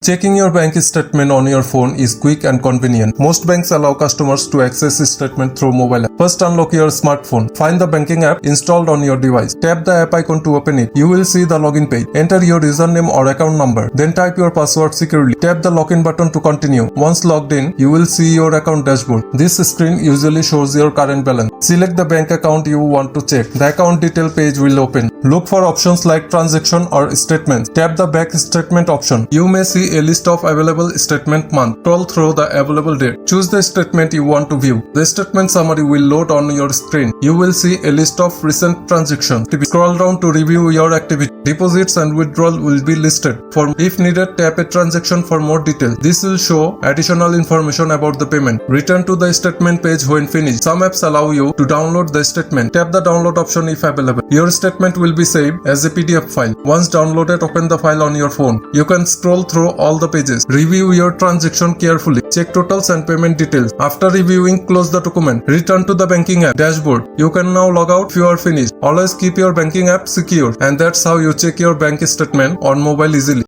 Checking your bank statement on your phone is quick and convenient. Most banks allow customers to access statement through mobile app. First, unlock your smartphone. Find the banking app installed on your device. Tap the app icon to open it. You will see the login page. Enter your username or account number. Then type your password securely. Tap the login button to continue. Once logged in, you will see your account dashboard. This screen usually shows your current balance. Select the bank account you want to check. The account detail page will open. Look for options like transaction or statements. Tap the bank statement option. You may see a list of available statement month. Scroll through the available date. Choose the statement you want to view. The statement summary will load on your screen. You will see a list of recent transactions. Scroll down to review your activity. Deposits and withdrawal will be listed. If needed, tap a transaction for more details. This will show additional information about the payment. Return to the statement page when finished. Some apps allow you to download the statement. Tap the download option if available. Your statement will be saved as a PDF file. Once downloaded, open the file on your phone. You can scroll through all the pages. Review your transaction carefully. Check totals and payment details. After reviewing, close the document. Return to the banking app dashboard. You can now log out if you are finished. Always keep your banking app secure, and that's how you check your bank statement on mobile easily.